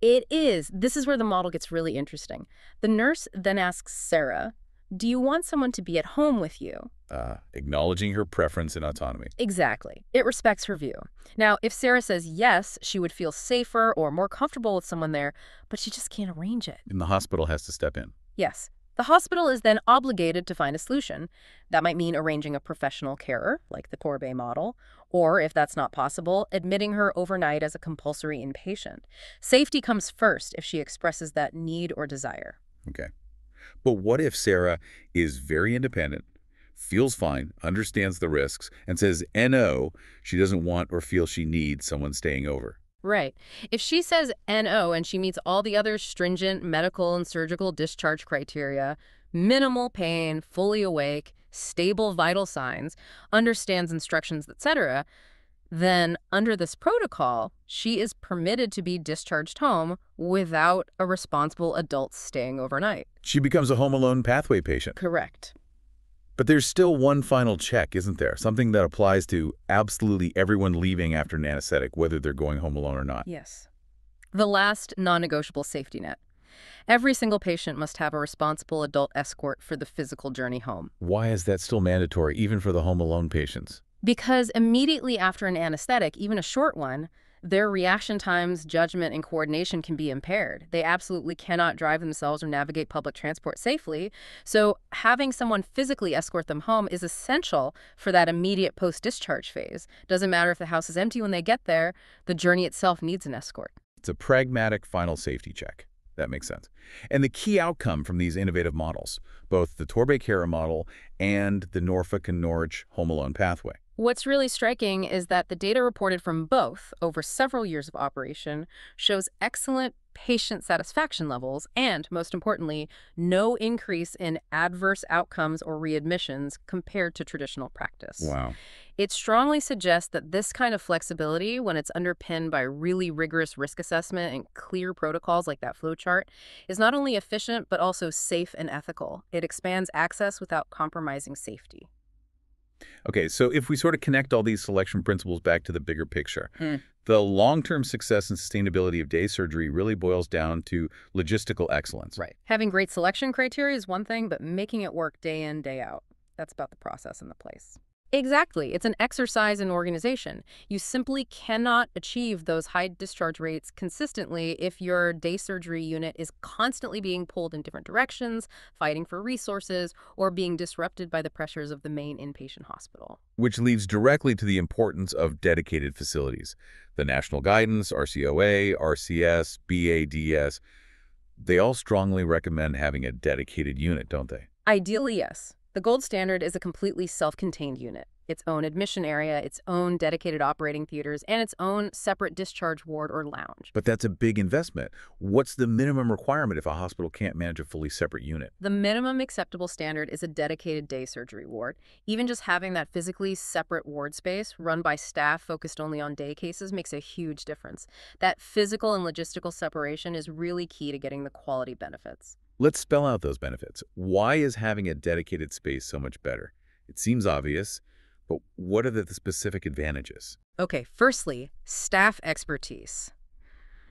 It is. This is where the model gets really interesting. The nurse then asks Sarah, do you want someone to be at home with you? Acknowledging her preference and autonomy. Exactly. It respects her view. Now, if Sarah says yes, she would feel safer or more comfortable with someone there, but she just can't arrange it. And the hospital has to step in. Yes. The hospital is then obligated to find a solution. That might mean arranging a professional carer, like the Torbay model, or, if that's not possible, admitting her overnight as a compulsory inpatient. Safety comes first if she expresses that need or desire. Okay. But what if Sarah is very independent, feels fine, understands the risks, and says NO, she doesn't want or feel she needs someone staying over? Right. If she says NO and she meets all the other stringent medical and surgical discharge criteria, minimal pain, fully awake, stable vital signs, understands instructions, etc., then under this protocol, she is permitted to be discharged home without a responsible adult staying overnight. She becomes a home alone pathway patient. Correct. But there's still one final check, isn't there? Something that applies to absolutely everyone leaving after an anesthetic, whether they're going home alone or not. Yes. The last non-negotiable safety net. Every single patient must have a responsible adult escort for the physical journey home. Why is that still mandatory, even for the home alone patients? Because immediately after an anesthetic, even a short one, their reaction times, judgment, and coordination can be impaired. They absolutely cannot drive themselves or navigate public transport safely. So having someone physically escort them home is essential for that immediate post-discharge phase. Doesn't matter if the house is empty when they get there, the journey itself needs an escort. It's a pragmatic final safety check. That makes sense. And the key outcome from these innovative models, both the Torbay-Cara model and the Norfolk and Norwich home alone pathway. What's really striking is that the data reported from both over several years of operation shows excellent patient satisfaction levels and, most importantly, no increase in adverse outcomes or readmissions compared to traditional practice. Wow. It strongly suggests that this kind of flexibility, when it's underpinned by really rigorous risk assessment and clear protocols like that flowchart, is not only efficient but also safe and ethical. It expands access without compromising safety. Okay, so if we sort of connect all these selection principles back to the bigger picture, the long-term success and sustainability of day surgery really boils down to logistical excellence. Right. Having great selection criteria is one thing, but making it work day in, day out, that's about the process and the place. Exactly. It's an exercise in organization. You simply cannot achieve those high discharge rates consistently if your day surgery unit is constantly being pulled in different directions, fighting for resources, or being disrupted by the pressures of the main inpatient hospital. Which leads directly to the importance of dedicated facilities. The national guidance, RCOA, RCS, BADS, they all strongly recommend having a dedicated unit, don't they? Ideally, yes. The gold standard is a completely self-contained unit. Its own admission area, its own dedicated operating theaters, and its own separate discharge ward or lounge. But that's a big investment. What's the minimum requirement if a hospital can't manage a fully separate unit? The minimum acceptable standard is a dedicated day surgery ward. Even just having that physically separate ward space run by staff focused only on day cases makes a huge difference. That physical and logistical separation is really key to getting the quality benefits. Let's spell out those benefits. Why is having a dedicated space so much better? It seems obvious, but what are the specific advantages? Okay, firstly, staff expertise.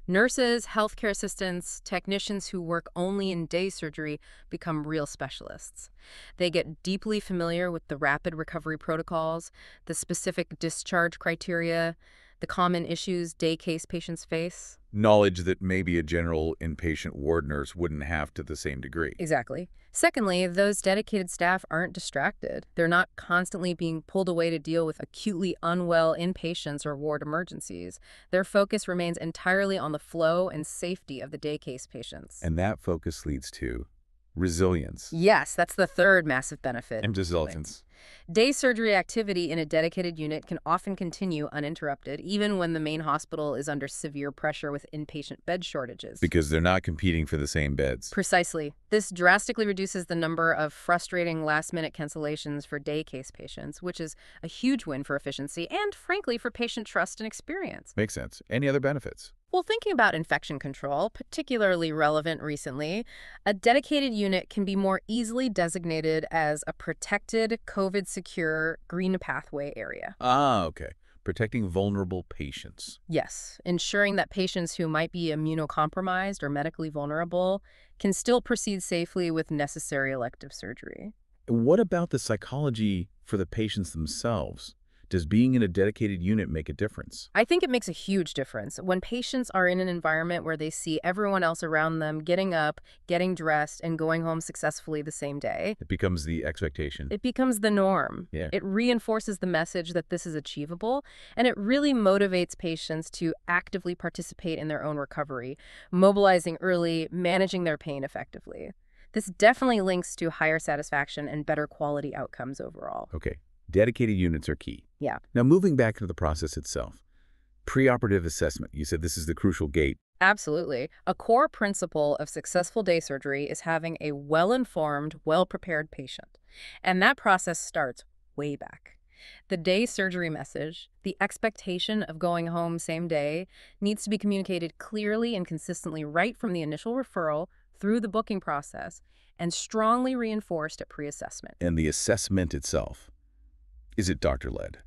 Nurses, healthcare assistants, technicians who work only in day surgery become real specialists. They get deeply familiar with the rapid recovery protocols, the specific discharge criteria, the common issues day case patients face. Knowledge that maybe a general inpatient ward nurse wouldn't have to the same degree. Exactly. Secondly, those dedicated staff aren't distracted. They're not constantly being pulled away to deal with acutely unwell inpatients or ward emergencies. Their focus remains entirely on the flow and safety of the day case patients. And that focus leads to resilience. Yes, that's the third massive benefit. And resilience. Day surgery activity in a dedicated unit can often continue uninterrupted, even when the main hospital is under severe pressure with inpatient bed shortages. Because they're not competing for the same beds. Precisely. This drastically reduces the number of frustrating last-minute cancellations for day case patients, which is a huge win for efficiency and, frankly, for patient trust and experience. Makes sense. Any other benefits? Well, thinking about infection control, particularly relevant recently, a dedicated unit can be more easily designated as a protected, COVID-secure green pathway area. Ah, okay. Protecting vulnerable patients. Yes, ensuring that patients who might be immunocompromised or medically vulnerable can still proceed safely with necessary elective surgery. What about the psychology for the patients themselves? Does being in a dedicated unit make a difference? I think it makes a huge difference. When patients are in an environment where they see everyone else around them getting up, getting dressed, and going home successfully the same day, It becomes the expectation. it becomes the norm. Yeah. It reinforces the message that this is achievable, and it really motivates patients to actively participate in their own recovery, mobilizing early, managing their pain effectively. This definitely links to higher satisfaction and better quality outcomes overall. Okay. Dedicated units are key. Yeah. Now, moving back to the process itself. Preoperative assessment. You said this is the crucial gate. Absolutely. A core principle of successful day surgery is having a well-informed, well-prepared patient. And that process starts way back. The day surgery message, the expectation of going home same day, needs to be communicated clearly and consistently right from the initial referral through the booking process and strongly reinforced at pre-assessment. And the assessment itself. Is it doctor-led?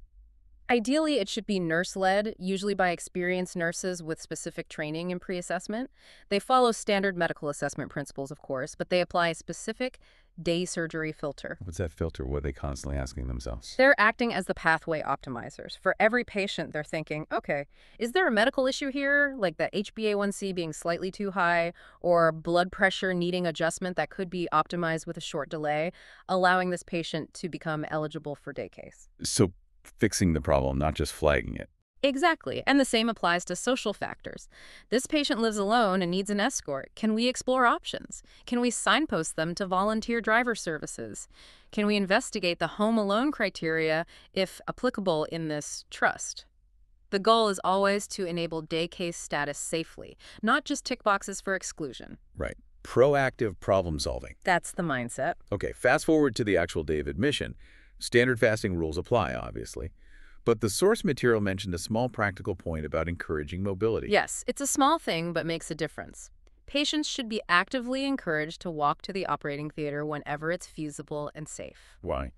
Ideally, it should be nurse-led, usually by experienced nurses with specific training in pre-assessment. They follow standard medical assessment principles, of course, but they apply a specific day surgery filter. What's that filter? What are they constantly asking themselves? They're acting as the pathway optimizers. For every patient, they're thinking, okay, is there a medical issue here, like the HbA1c being slightly too high, or blood pressure needing adjustment that could be optimized with a short delay, allowing this patient to become eligible for day case? So fixing the problem, not just flagging it. Exactly, and the same applies to social factors. This patient lives alone and needs an escort. Can we explore options? Can we signpost them to volunteer driver services? Can we investigate the home alone criteria if applicable in this trust? The goal is always to enable day case status safely, not just tick boxes for exclusion. Right. Proactive problem solving. That's the mindset. Okay, fast forward to the actual day of admission. Standard fasting rules apply, obviously. But the source material mentioned a small practical point about encouraging mobility. Yes, it's a small thing but makes a difference. Patients should be actively encouraged to walk to the operating theater whenever it's feasible and safe. Why?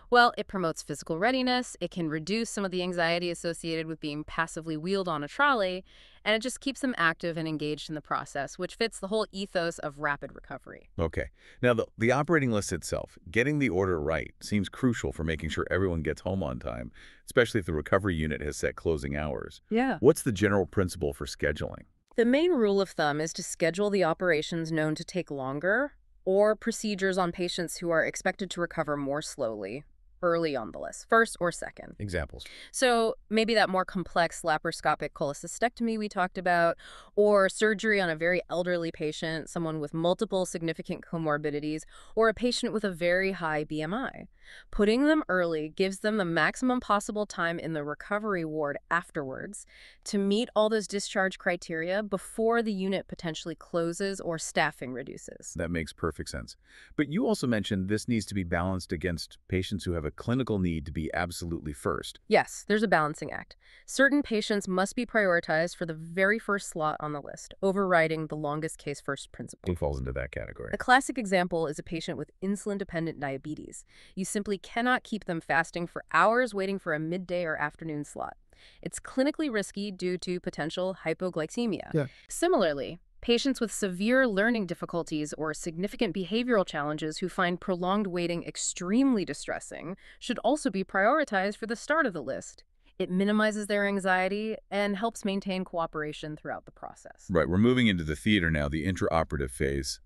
Well, it promotes physical readiness, it can reduce some of the anxiety associated with being passively wheeled on a trolley, and it just keeps them active and engaged in the process, which fits the whole ethos of rapid recovery. Okay. Now, the operating list itself, getting the order right, seems crucial for making sure everyone gets home on time, especially if the recovery unit has set closing hours. Yeah. What's the general principle for scheduling? The main rule of thumb is to schedule the operations known to take longer or procedures on patients who are expected to recover more slowly early on the list, first or second. Examples. So maybe that more complex laparoscopic cholecystectomy we talked about, or surgery on a very elderly patient, someone with multiple significant comorbidities, or a patient with a very high BMI. Putting them early gives them the maximum possible time in the recovery ward afterwards to meet all those discharge criteria before the unit potentially closes or staffing reduces. That makes perfect sense. But you also mentioned this needs to be balanced against patients who have a clinical need to be absolutely first. Yes, there's a balancing act. Certain patients must be prioritized for the very first slot on the list, overriding the longest case first principle. Who falls into that category? A classic example is a patient with insulin-dependent diabetes. You simply cannot keep them fasting for hours waiting for a midday or afternoon slot. It's clinically risky due to potential hypoglycemia. Yeah. Similarly, patients with severe learning difficulties or significant behavioral challenges who find prolonged waiting extremely distressing should also be prioritized for the start of the list. It minimizes their anxiety and helps maintain cooperation throughout the process. Right, we're moving into the theater now, the intraoperative phase.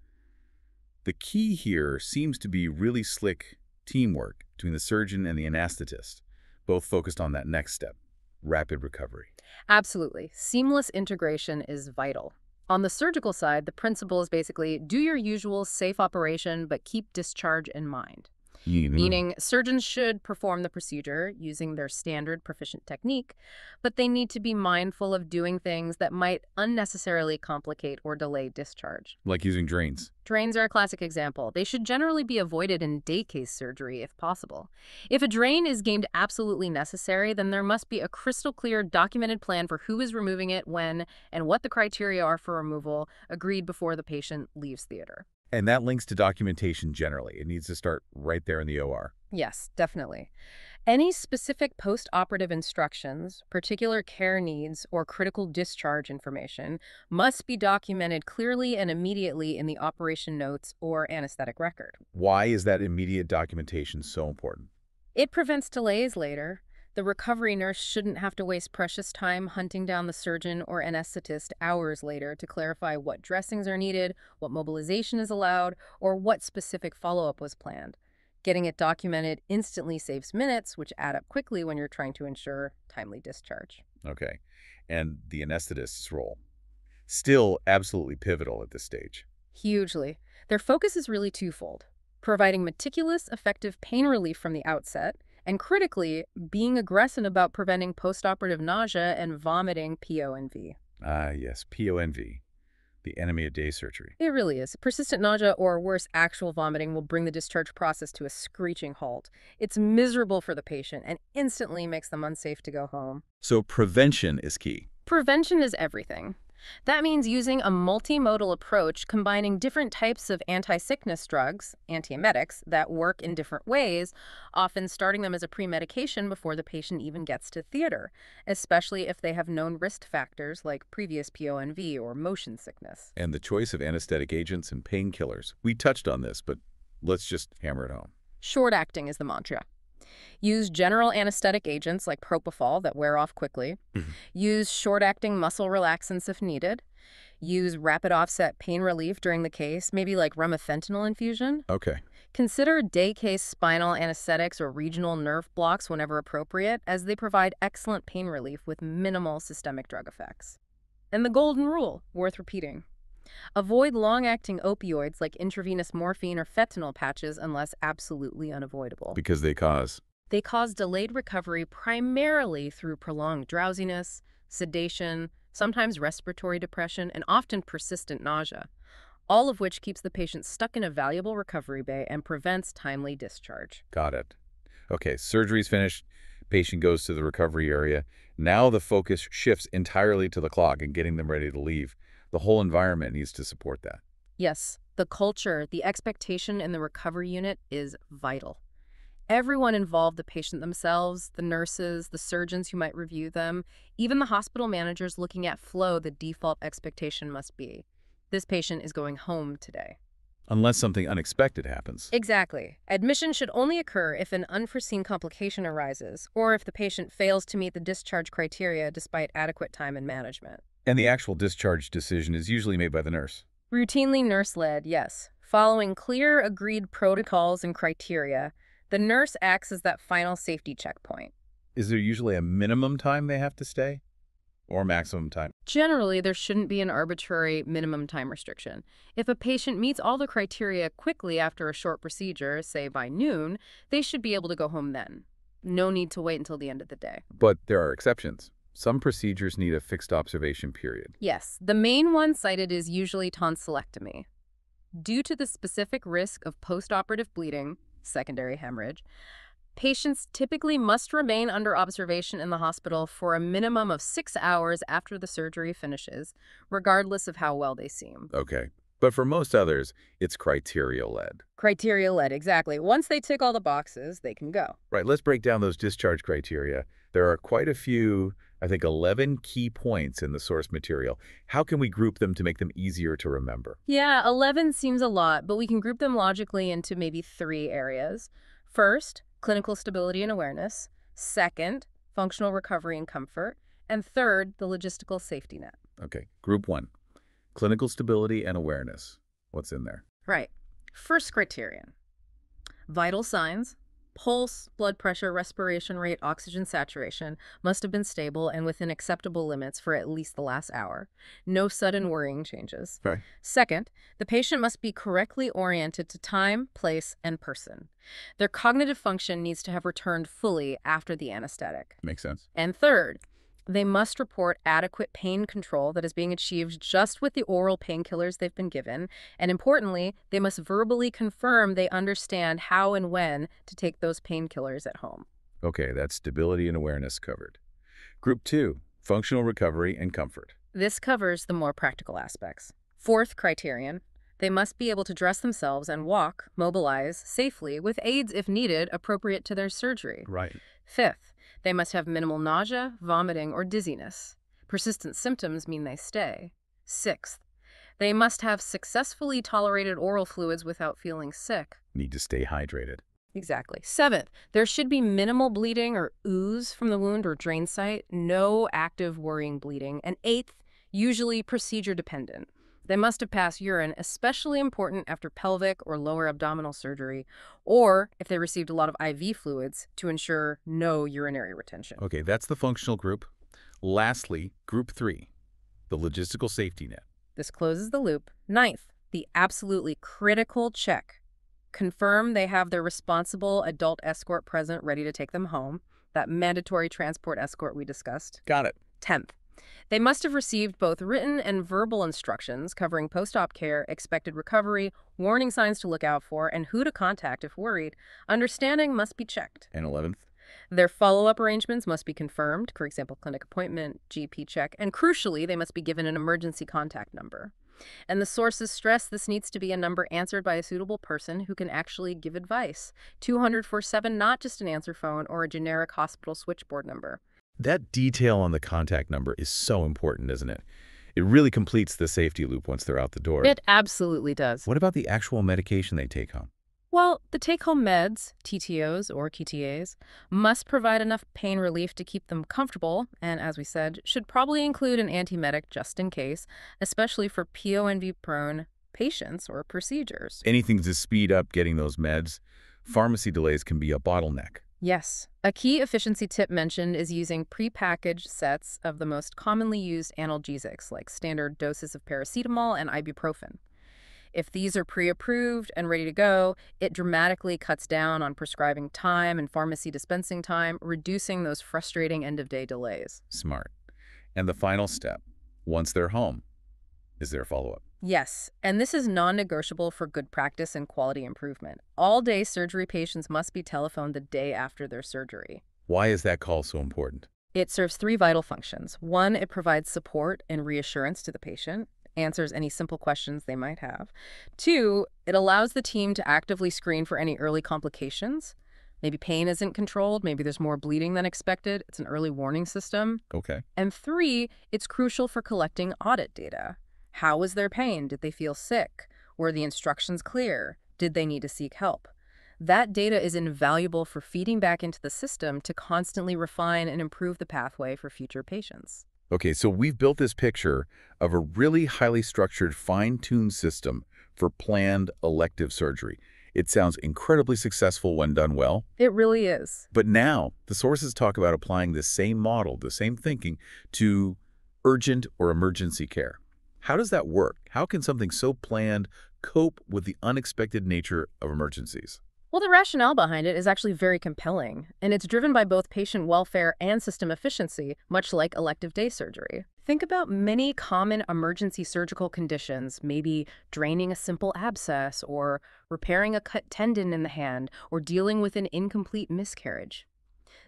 The key here seems to be really slick teamwork between the surgeon and the anesthetist, both focused on that next step, rapid recovery. Absolutely. Seamless integration is vital. On the surgical side, the principle is basically do your usual safe operation, but keep discharge in mind. Meaning surgeons should perform the procedure using their standard proficient technique, but they need to be mindful of doing things that might unnecessarily complicate or delay discharge. Like using drains. Drains are a classic example. They should generally be avoided in day case surgery if possible. If a drain is deemed absolutely necessary, then there must be a crystal clear documented plan for who is removing it, when, and what the criteria are for removal, agreed before the patient leaves theater. And that links to documentation generally. It needs to start right there in the OR. Yes, definitely. Any specific post-operative instructions, particular care needs, or critical discharge information must be documented clearly and immediately in the operation notes or anesthetic record. Why is that immediate documentation so important? It prevents delays later. The recovery nurse shouldn't have to waste precious time hunting down the surgeon or anesthetist hours later to clarify what dressings are needed, what mobilization is allowed, or what specific follow-up was planned. Getting it documented instantly saves minutes, which add up quickly when you're trying to ensure timely discharge. Okay. And the anesthetist's role? Still absolutely pivotal at this stage. Hugely. Their focus is really twofold: providing meticulous, effective pain relief from the outset, and critically, being aggressive about preventing postoperative nausea and vomiting, PONV. Ah, yes, PONV, the enemy of day surgery. It really is. Persistent nausea, or worse, actual vomiting, will bring the discharge process to a screeching halt. It's miserable for the patient and instantly makes them unsafe to go home. So prevention is key. Prevention is everything. That means using a multimodal approach combining different types of anti-sickness drugs, antiemetics, that work in different ways, often starting them as a pre-medication before the patient even gets to theater, especially if they have known risk factors like previous PONV or motion sickness. And the choice of anesthetic agents and painkillers. We touched on this, but let's just hammer it home. Short-acting is the mantra. Use general anesthetic agents like propofol that wear off quickly. Use short-acting muscle relaxants if needed. Use rapid offset pain relief during the case, maybe like remifentanil infusion. Okay. Consider day case spinal anesthetics or regional nerve blocks whenever appropriate, as they provide excellent pain relief with minimal systemic drug effects. And the golden rule, worth repeating: avoid long-acting opioids like intravenous morphine or fentanyl patches unless absolutely unavoidable. Because they cause. They cause delayed recovery primarily through prolonged drowsiness, sedation, sometimes respiratory depression, and often persistent nausea, all of which keeps the patient stuck in a valuable recovery bay and prevents timely discharge. Got it. Okay, surgery's finished. Patient goes to the recovery area. Now the focus shifts entirely to the clock and getting them ready to leave. The whole environment needs to support that. Yes, the culture, the expectation in the recovery unit is vital. Everyone involved, the patient themselves, the nurses, the surgeons who might review them, even the hospital managers looking at flow, the default expectation must be, this patient is going home today. Unless something unexpected happens. Exactly. Admission should only occur if an unforeseen complication arises, or if the patient fails to meet the discharge criteria despite adequate time and management. And the actual discharge decision is usually made by the nurse. Routinely nurse-led, yes. Following clear, agreed protocols and criteria, the nurse acts as that final safety checkpoint. Is there usually a minimum time they have to stay? Or maximum time? Generally, there shouldn't be an arbitrary minimum time restriction. If a patient meets all the criteria quickly after a short procedure, say by noon, they should be able to go home then. No need to wait until the end of the day. But there are exceptions. Some procedures need a fixed observation period. Yes, the main one cited is usually tonsillectomy. Due to the specific risk of postoperative bleeding, secondary hemorrhage, patients typically must remain under observation in the hospital for a minimum of 6 hours after the surgery finishes, regardless of how well they seem. Okay. But for most others, it's criteria-led. Criteria-led, exactly. Once they tick all the boxes, they can go. Right, let's break down those discharge criteria. There are quite a few, I think 11 key points in the source material. How can we group them to make them easier to remember? Yeah, 11 seems a lot, but we can group them logically into maybe 3 areas. First, clinical stability and awareness. Second, functional recovery and comfort. And third, the logistical safety net. Okay, group 1, clinical stability and awareness. What's in there? Right. First criterion. Vital signs, pulse, blood pressure, respiration rate, oxygen saturation must have been stable and within acceptable limits for at least the last hour. No sudden worrying changes. Right. Second, the patient must be correctly oriented to time, place, and person. Their cognitive function needs to have returned fully after the anesthetic. Makes sense. And third, they must report adequate pain control that is being achieved just with the oral painkillers they've been given. And importantly, they must verbally confirm they understand how and when to take those painkillers at home. Okay, that's stability and awareness covered. Group 2, functional recovery and comfort. This covers the more practical aspects. Fourth criterion, they must be able to dress themselves and walk, mobilize safely with aids if needed appropriate to their surgery. Right. Fifth, they must have minimal nausea, vomiting, or dizziness. Persistent symptoms mean they stay. Sixth, they must have successfully tolerated oral fluids without feeling sick. Need to stay hydrated. Exactly. Seventh, there should be minimal bleeding or ooze from the wound or drain site, no active worrying bleeding. And eighth, usually procedure dependent. They must have passed urine, especially important after pelvic or lower abdominal surgery, or if they received a lot of IV fluids to ensure no urinary retention. Okay, that's the functional group. Lastly, group 3, the logistical safety net. This closes the loop. Ninth, the absolutely critical check. Confirm they have their responsible adult escort present ready to take them home, that mandatory transport escort we discussed. Got it. 10th, they must have received both written and verbal instructions covering post-op care, expected recovery, warning signs to look out for, and who to contact if worried. Understanding must be checked. And 11th? Their follow-up arrangements must be confirmed, for example, clinic appointment, GP check, and crucially, they must be given an emergency contact number. And the sources stress this needs to be a number answered by a suitable person who can actually give advice. 200-4-7, not just an answer phone or a generic hospital switchboard number. That detail on the contact number is so important, isn't it? It really completes the safety loop once they're out the door. It absolutely does. What about the actual medication they take home? Well, the take-home meds, TTOs or KTAs, must provide enough pain relief to keep them comfortable, and as we said, should probably include an antiemetic just in case, especially for PONV-prone patients or procedures. Anything to speed up getting those meds. Pharmacy delays can be a bottleneck. Yes. A key efficiency tip mentioned is using prepackaged sets of the most commonly used analgesics, like standard doses of paracetamol and ibuprofen. If these are pre-approved and ready to go, it dramatically cuts down on prescribing time and pharmacy dispensing time, reducing those frustrating end-of-day delays. Smart. And the final step, once they're home, is their follow-up. Yes, and this is non-negotiable for good practice and quality improvement. All-day surgery patients must be telephoned the day after their surgery. Why is that call so important? It serves 3 vital functions. 1, it provides support and reassurance to the patient. answers any simple questions they might have. 2, it allows the team to actively screen for any early complications. Maybe pain isn't controlled, maybe there's more bleeding than expected. It's an early warning system. Okay. And 3, it's crucial for collecting audit data. How was their pain? Did they feel sick? Were the instructions clear? Did they need to seek help? That data is invaluable for feeding back into the system to constantly refine and improve the pathway for future patients. Okay, so we've built this picture of a really highly structured, fine-tuned system for planned elective surgery. It sounds incredibly successful when done well. It really is. But now, the sources talk about applying the same model, the same thinking, to urgent or emergency care. How does that work? How can something so planned cope with the unexpected nature of emergencies? Well, the rationale behind it is actually very compelling, and it's driven by both patient welfare and system efficiency, much like elective day surgery. Think about many common emergency surgical conditions, maybe draining a simple abscess, or repairing a cut tendon in the hand, or dealing with an incomplete miscarriage.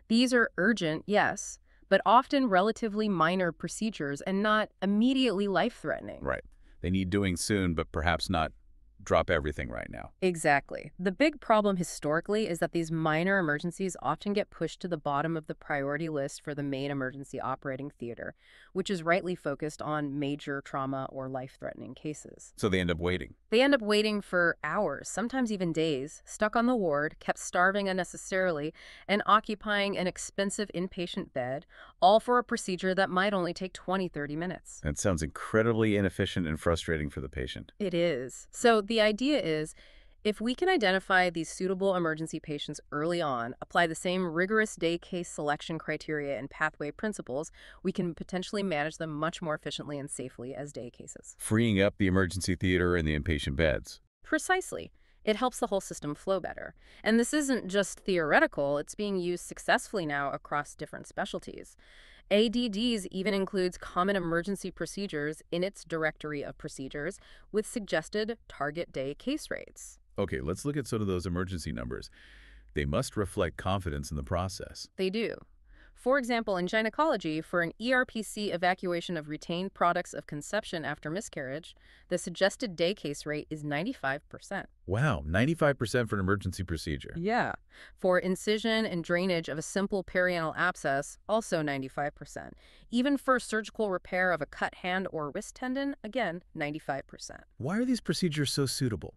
These are urgent, yes, but often relatively minor procedures and not immediately life-threatening. Right. They need doing soon, but perhaps not drop everything right now. Exactly. The big problem historically is that these minor emergencies often get pushed to the bottom of the priority list for the main emergency operating theater, which is rightly focused on major trauma or life-threatening cases. So they end up waiting. They end up waiting for hours, sometimes even days, stuck on the ward, kept starving unnecessarily, and occupying an expensive inpatient bed, all for a procedure that might only take 20-30 minutes. That sounds incredibly inefficient and frustrating for the patient. It is. So the idea is, if we can identify these suitable emergency patients early on, apply the same rigorous day case selection criteria and pathway principles, we can potentially manage them much more efficiently and safely as day cases. Freeing up the emergency theater and the inpatient beds. Precisely. It helps the whole system flow better. And this isn't just theoretical, it's being used successfully now across different specialties. ADDs even includes common emergency procedures in its directory of procedures with suggested target day case rates. Okay, let's look at some of those emergency numbers. They must reflect confidence in the process. They do. For example, in gynecology, for an ERPC evacuation of retained products of conception after miscarriage, the suggested day case rate is 95%. Wow, 95% for an emergency procedure. Yeah. For incision and drainage of a simple perianal abscess, also 95%. Even for surgical repair of a cut hand or wrist tendon, again, 95%. Why are these procedures so suitable?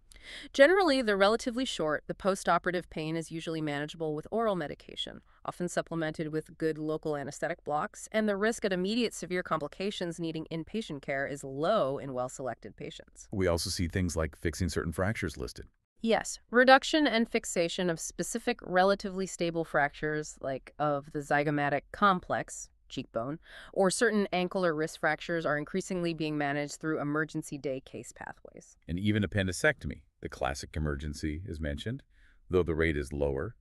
Generally, they're relatively short. The postoperative pain is usually manageable with oral medication, often supplemented with good local anesthetic blocks, and the risk of immediate severe complications needing inpatient care is low in well-selected patients. We also see things like fixing certain fractures listed. Yes, reduction and fixation of specific relatively stable fractures, like of the zygomatic complex, cheekbone, or certain ankle or wrist fractures are increasingly being managed through emergency day case pathways. And even appendectomy, the classic emergency, is mentioned, though the rate is lower.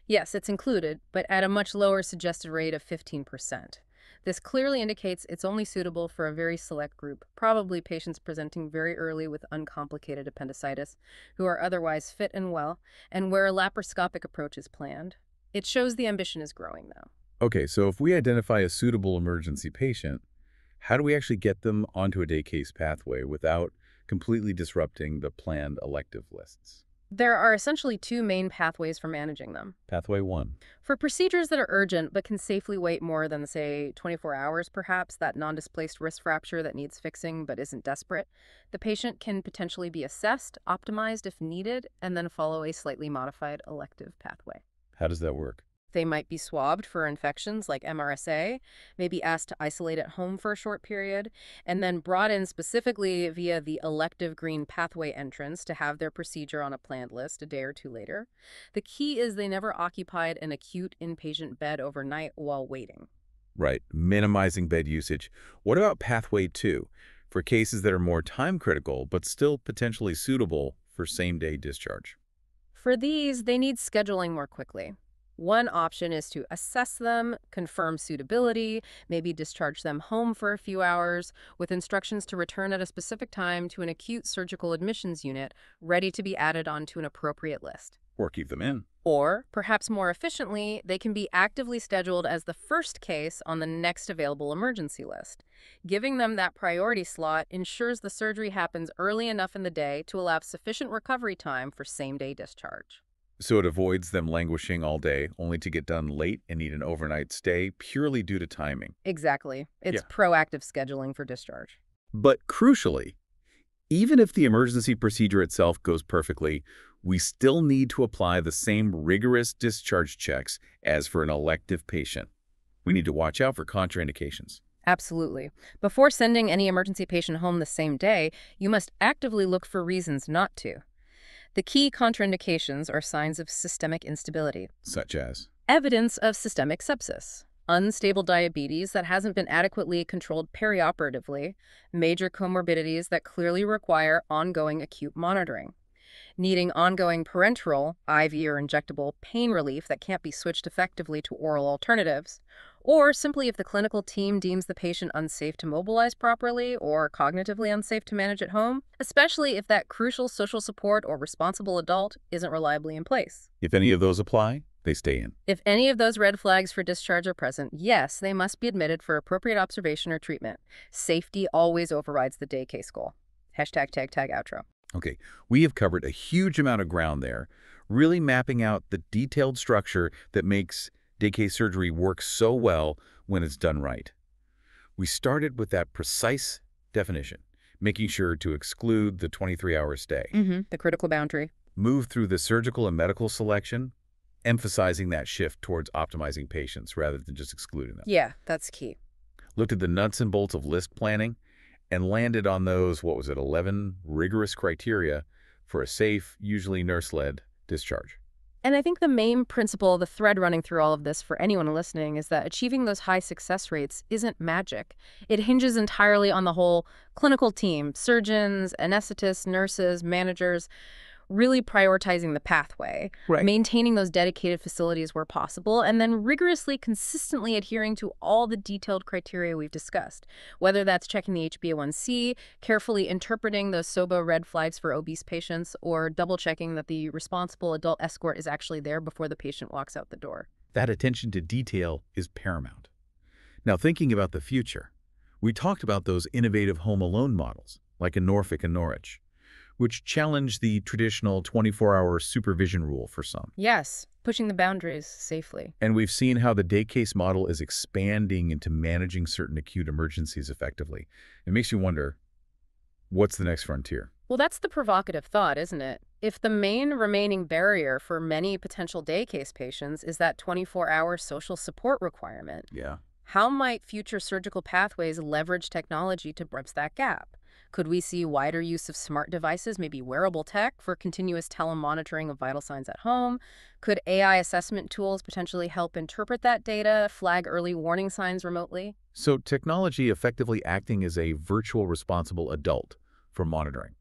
Yes, it's included, but at a much lower suggested rate of 15%. This clearly indicates it's only suitable for a very select group, probably patients presenting very early with uncomplicated appendicitis, who are otherwise fit and well, and where a laparoscopic approach is planned. It shows the ambition is growing, though. Okay, so if we identify a suitable emergency patient, how do we actually get them onto a day case pathway without completely disrupting the planned elective lists? There are essentially two main pathways for managing them. Pathway 1. For procedures that are urgent but can safely wait more than, say, 24 hours perhaps, that non-displaced wrist fracture that needs fixing but isn't desperate, the patient can potentially be assessed, optimized if needed, and then follow a slightly modified elective pathway. How does that work? They might be swabbed for infections like MRSA, may be asked to isolate at home for a short period, and then brought in specifically via the elective green pathway entrance to have their procedure on a planned list a day or two later. The key is they never occupied an acute inpatient bed overnight while waiting. Right, minimizing bed usage. What about pathway 2, for cases that are more time critical but still potentially suitable for same-day discharge? For these, they need scheduling more quickly. One option is to assess them, confirm suitability, maybe discharge them home for a few hours, with instructions to return at a specific time to an acute surgical admissions unit, ready to be added onto an appropriate list. Or keep them in. Or, perhaps more efficiently, they can be actively scheduled as the first case on the next available emergency list. Giving them that priority slot ensures the surgery happens early enough in the day to allow sufficient recovery time for same-day discharge. So it avoids them languishing all day, only to get done late and need an overnight stay purely due to timing. Exactly. It's Yeah. proactive scheduling for discharge. But crucially, even if the emergency procedure itself goes perfectly, we still need to apply the same rigorous discharge checks as for an elective patient. We need to watch out for contraindications. Absolutely. Before sending any emergency patient home the same day, you must actively look for reasons not to. The key contraindications are signs of systemic instability, Such as? evidence of systemic sepsis, unstable diabetes that hasn't been adequately controlled perioperatively, major comorbidities that clearly require ongoing acute monitoring, needing ongoing parenteral, IV or injectable pain relief that can't be switched effectively to oral alternatives, or simply if the clinical team deems the patient unsafe to mobilize properly or cognitively unsafe to manage at home, especially if that crucial social support or responsible adult isn't reliably in place. If any of those apply, they stay in. If any of those red flags for discharge are present, yes, they must be admitted for appropriate observation or treatment. Safety always overrides the day case goal. Hashtag tag tag outro. Okay, we have covered a huge amount of ground there, really mapping out the detailed structure that makes day case surgery work so well when it's done right. We started with that precise definition, making sure to exclude the 23-hour stay. The critical boundary. Move through the surgical and medical selection, emphasizing that shift towards optimizing patients rather than just excluding them. Yeah, that's key. Looked at the nuts and bolts of list planning and landed on those, 11 rigorous criteria for a safe, usually nurse-led discharge. And I think the main principle, the thread running through all of this for anyone listening, is that achieving those high success rates isn't magic. It hinges entirely on the whole clinical team, surgeons, anesthetists, nurses, managers, really prioritizing the pathway, maintaining those dedicated facilities where possible, and then rigorously, consistently adhering to all the detailed criteria we've discussed, whether that's checking the HbA1c, carefully interpreting those SOBA red flags for obese patients, or double-checking that the responsible adult escort is actually there before the patient walks out the door. That attention to detail is paramount. Now, thinking about the future, we talked about those innovative home alone models, like in Norfolk and Norwich, which challenge the traditional 24-hour supervision rule for some. Yes, pushing the boundaries safely. And we've seen how the day case model is expanding into managing certain acute emergencies effectively. It makes you wonder, what's the next frontier? Well, that's the provocative thought, isn't it? If the main remaining barrier for many potential day case patients is that 24-hour social support requirement, Yeah. how might future surgical pathways leverage technology to bridge that gap? Could we see wider use of smart devices, maybe wearable tech, for continuous telemonitoring of vital signs at home? Could AI assessment tools potentially help interpret that data, flag early warning signs remotely? So technology effectively acting as a virtual responsible adult for monitoring.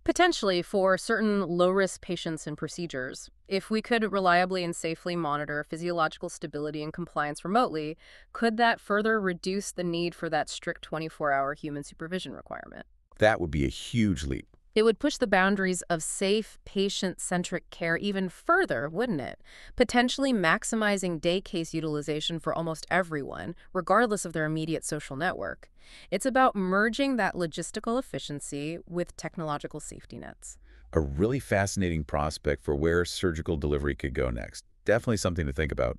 Potentially for certain low-risk patients and procedures. If we could reliably and safely monitor physiological stability and compliance remotely, could that further reduce the need for that strict 24-hour human supervision requirement? That would be a huge leap. It would push the boundaries of safe, patient-centric care even further, wouldn't it? Potentially maximizing day case utilization for almost everyone, regardless of their immediate social network. It's about merging that logistical efficiency with technological safety nets. A really fascinating prospect for where surgical delivery could go next. Definitely something to think about.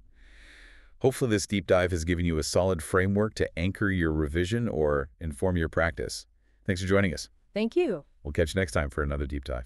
Hopefully this deep dive has given you a solid framework to anchor your revision or inform your practice. Thanks for joining us. Thank you. We'll catch you next time for another deep dive.